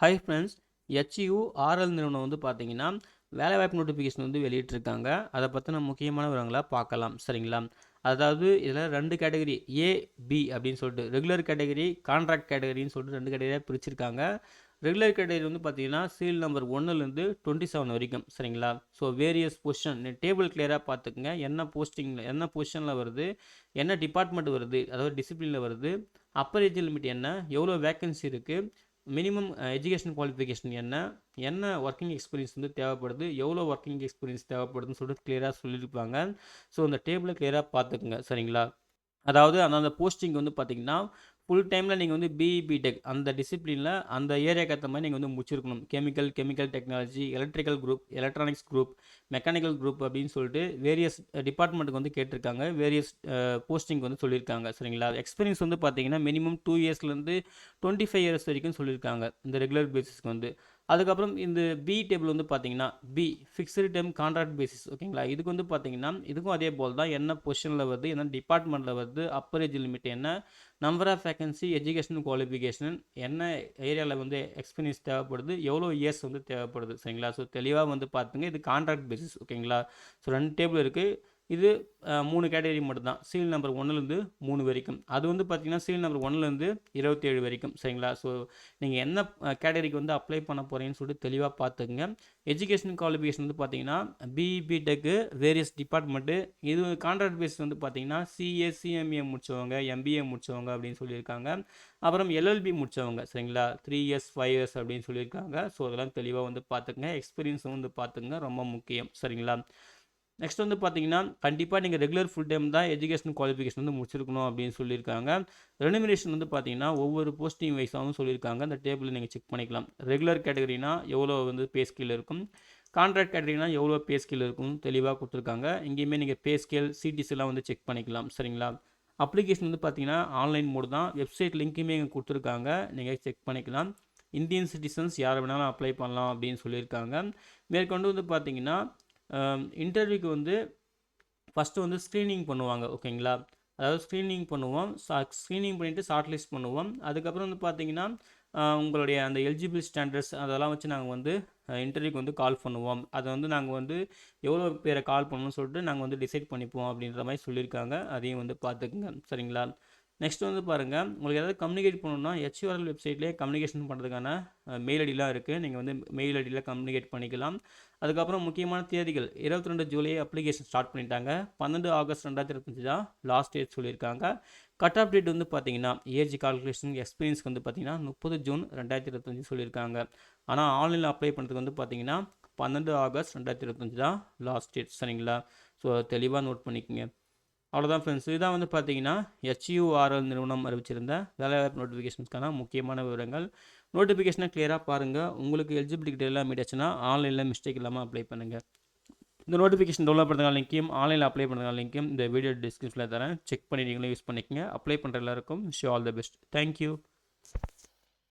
Hi friends, HURL நிறுவனம் வந்து பார்த்தீங்கன்னா வேலைவாய்ப்பு நோட்டிஃபிகேஷன் வந்து வெளியிட்டிருக்காங்க. அதை பற்றின முக்கியமான விவரங்களை பார்க்கலாம். சரிங்களா? அதாவது இதில் 2 கேட்டகரி ஏ, பி அப்படின்னு சொல்லிட்டு ரெகுலர் கேட்டகரி, கான்ட்ராக்ட் கேட்டகரின்னு சொல்லிட்டு 2 கேட்டகரியாக பிரிச்சிருக்காங்க. ரெகுலர் கேட்டகரி வந்து பார்த்தீங்கன்னா சீல் நம்பர் 1லேருந்து 27 வரைக்கும். சரிங்களா? ஸோ வேரியஸ் பொசிஷன் டேபிள் கிளியராக பார்த்துக்குங்க. என்ன பொசிஷனில் வருது, என்ன டிபார்ட்மெண்ட் வருது, அதாவது டிசிப்ளினில் வருது, அப்பர் ஏஜ் லிமிட் என்ன, எவ்வளோ வேக்கன்சி இருக்குது, மினிமம் எஜுகேஷன் குவாலிஃபிகேஷன் என்ன ஒர்க்கிங் எக்ஸ்பீரியன்ஸ் வந்து தேவைப்படுது, எவ்வளோ ஒர்க்கிங் எக்ஸ்பீரியன்ஸ் தேவைப்படுதுன்னு சொல்லிட்டு கிளியராக சொல்லியிருப்பாங்க. ஸோ அந்த டேபிளை கிளியராக பார்த்துக்குங்க. சரிங்களா? அதாவது அந்த போஸ்டிங் வந்து பார்த்தீங்கன்னா ஃபுல் டைமில் நீங்கள் வந்து பிஇ பிடெக் அந்த டிசிப்ளினில் அந்த ஏரியாவுக்கு ஏற்ற மாதிரி நீங்கள் வந்து முடிச்சிருக்கணும். Chemical technology, electrical group, electronics group, mechanical group அப்படின்னு சொல்லிட்டு வேரியஸ் டிபார்ட்மெண்ட்டுக்கு வந்து கேட்டிருக்காங்க. வேரியஸ் போஸ்டிங் வந்து சொல்லியிருக்காங்க. சரிங்களா? எக்ஸ்பீரியன்ஸ் வந்து பார்த்தீங்கன்னா மினிமம் 2 இயர்ஸ்லேருந்து 25 இயர்ஸ் வரைக்கும் சொல்லியிருக்காங்க இந்த ரெகுலர் பேசிஸ்க்கு வந்து. அதுக்கப்புறம் இந்த பி டேபிள் வந்து பார்த்தீங்கன்னா B fixed time contract basis. ஓகேங்களா? இதுக்கு வந்து பார்த்தீங்கன்னா இதுக்கும் அதே போல் தான். என்ன பொசிஷனில் வருது, என்ன டிபார்ட்மெண்ட்டில் வருது, அப்பர் ஏஜ் லிமிட் என்ன, number of vacancy, education qualification, என்ன ஏரியாவில் வந்து எக்ஸ்பீரியன்ஸ் தேவைப்படுது, எவ்வளோ இயர்ஸ் வந்து தேவைப்படுது. சரிங்களா? ஸோ தெளிவாக வந்து பார்த்துங்க. இது கான்ட்ராக்ட் பேசிஸ். ஓகேங்களா? ஸோ 2 டேபிள் இருக்குது. இது 3 கேட்டகரி மட்டும்தான். சீல் நம்பர் 1லேருந்து 3 வரைக்கும். அது வந்து பார்த்தீங்கன்னா சீல் நம்பர் 1லேருந்து 27 வரைக்கும். சரிங்களா? ஸோ நீங்கள் என்ன கேட்டகரிக்கு வந்து அப்ளை பண்ண போகிறீங்கன்னு சொல்லிட்டு தெளிவாக பார்த்துக்குங்க. எஜுகேஷன் குவாலிஃபிகேஷன் வந்து பார்த்தீங்கன்னா பிஇ பிடெக்கு வேரியஸ் டிபார்ட்மெண்ட்டு. இது கான்ட்ராக்ட் பேஸ் வந்து பார்த்தீங்கன்னா சிஏ சிஎம்ஏ முடித்தவங்க, எம்பிஏ முடித்தவங்க அப்படின்னு சொல்லியிருக்காங்க. அப்புறம் எல்எல்பி முடித்தவங்க. சரிங்களா? 3 இயர்ஸ் 5 இயர்ஸ் அப்படின்னு சொல்லியிருக்காங்க. ஸோ அதெல்லாம் தெளிவாக வந்து பார்த்துக்குங்க. எக்ஸ்பீரியன்ஸும் வந்து பார்த்துங்க, ரொம்ப முக்கியம். சரிங்களா? நெக்ஸ்ட் வந்து பார்த்தீங்கன்னா கண்டிப்பாக நீங்கள் ரெகுலர் ஃபுல் டைம் தான் எஜுகேஷன் குவாலிஃபிகேஷன் வந்து முடிச்சிருக்கணும் அப்படின்னு சொல்லியிருக்காங்க. ரெனுமிரேஷன் வந்து பார்த்தீங்கன்னா ஒவ்வொரு போஸ்டிங் வைஸாகவும் சொல்லியிருக்காங்க. அந்த டேபிளில் நீங்கள் செக் பண்ணிக்கலாம். ரெகுலர் கேட்டகரினா எவ்வளோ வந்து பே ஸ்கேல் இருக்கும், கான்ட்ராக்ட் கேட்டகரினா எவ்வளோ பே ஸ்கேல் இருக்கும் தெளிவாக கொடுத்துருக்காங்க. இங்கேயுமே நீங்கள் பே ஸ்கேல் சிடிசிலாம் வந்து செக் பண்ணிக்கலாம். சரிங்களா? அப்ளிகேஷன் வந்து பார்த்தீங்கன்னா ஆன்லைன் மோடு தான். வெப்சைட் லிங்க்குமே இங்கே கொடுத்துருக்காங்க, நீங்கள் செக் பண்ணிக்கலாம். இந்தியன் சிட்டிசன்ஸ் யார் வேணாலும் அப்ளை பண்ணலாம் அப்படின்னு சொல்லியிருக்காங்க. மேற்கொண்டு வந்து பார்த்தீங்கன்னா இன்டர்வியூக்கு வந்து ஃபஸ்ட்டு வந்து ஸ்க்ரீனிங் பண்ணுவாங்க. ஓகேங்களா? அதாவது ஸ்க்ரீனிங் பண்ணுவோம். ஸ்க்ரீனிங் பண்ணிவிட்டு ஷார்ட் லிஸ்ட் பண்ணுவோம். அதுக்கப்புறம் வந்து பார்த்தீங்கன்னா உங்களுடைய அந்த எலிஜிபிள் ஸ்டாண்டர்ட்ஸ் அதெல்லாம் வச்சு நாங்கள் வந்து இன்டர்வியூக்கு வந்து கால் பண்ணுவோம். அதை வந்து நாங்கள் வந்து எவ்வளோ பேரை கால் பண்ணணும்னு சொல்லிட்டு நாங்கள் வந்து டிசைட் பண்ணிப்போம் அப்படின்ற மாதிரி சொல்லியிருக்காங்க. அதையும் வந்து பார்த்துக்குங்க. சரிங்களா? நெக்ஸ்ட் வந்து பாருங்கள், உங்களுக்கு ஏதாவது கம்யூனிகேட் பண்ணணும்னா HURL வெப்சைட்லேயே கம்யூனிகேஷன் பண்ணுறதுக்கான மெயில் ஐடிலாம் இருக்குது. நீங்கள் வந்து மெயில் ஐடியில் கம்யூனிகேட் பண்ணிக்கலாம். அதுக்கப்புறம் முக்கியமான தேதிகள் 22 ஜூலை அப்ளிகேஷன் ஸ்டார்ட் பண்ணிட்டாங்க. 12 ஆகஸ்ட் 2025 தான் லாஸ்ட் டேட் சொல்லியிருக்காங்க. கட் ஆஃப் டேட் வந்து பார்த்தீங்கன்னா ஏஜ் கால்குலேஷன் எக்ஸ்பீரியன்ஸ்க்கு வந்து பார்த்தீங்கன்னா 30 ஜூன் 2025 சொல்லியிருக்காங்க. ஆனால் ஆன்லைனில் அப்ளை பண்ணுறதுக்கு வந்து பார்த்தீங்கன்னா 12 ஆகஸ்ட் 2025 தான் லாஸ்ட் டேட். சரிங்களா? ஸோ தெளிவாக நோட் பண்ணிக்கோங்க. அவ்வளோதான் ஃப்ரெண்ட்ஸ். இதுதான் வந்து பார்த்தீங்கன்னா HURL நிறுவனம் அறிவிச்சிருந்த வேலைவாய்ப்பு நோட்டிஃபிகேஷன்ஸ்க்கான முக்கியமான விவரங்கள். நோட்டிஃபிகேஷனை கிளியராக பாருங்கள். உங்களுக்கு எலிஜிபிலிட்டி எல்லாம் மீட்டாச்சுன்னா ஆன்லைனில் மிஸ்டேக் இல்லாமல் அப்ளை பண்ணுங்கள். இந்த நோட்டிஃபிகேஷன் டவுன்லோட் பண்ணுறதுக்கான லிங்க்கையும் ஆன்லைனில் அப்ளை பண்ணுறதுக்கான லிங்க்கையும் இந்த வீடியோ டிஸ்கிரிப்ஷனில் தரேன். செக் பண்ணி நீங்களும் யூஸ் பண்ணிக்கங்க. அப்ளை பண்ணுற எல்லாருக்கும் wish you all the best. Thank you.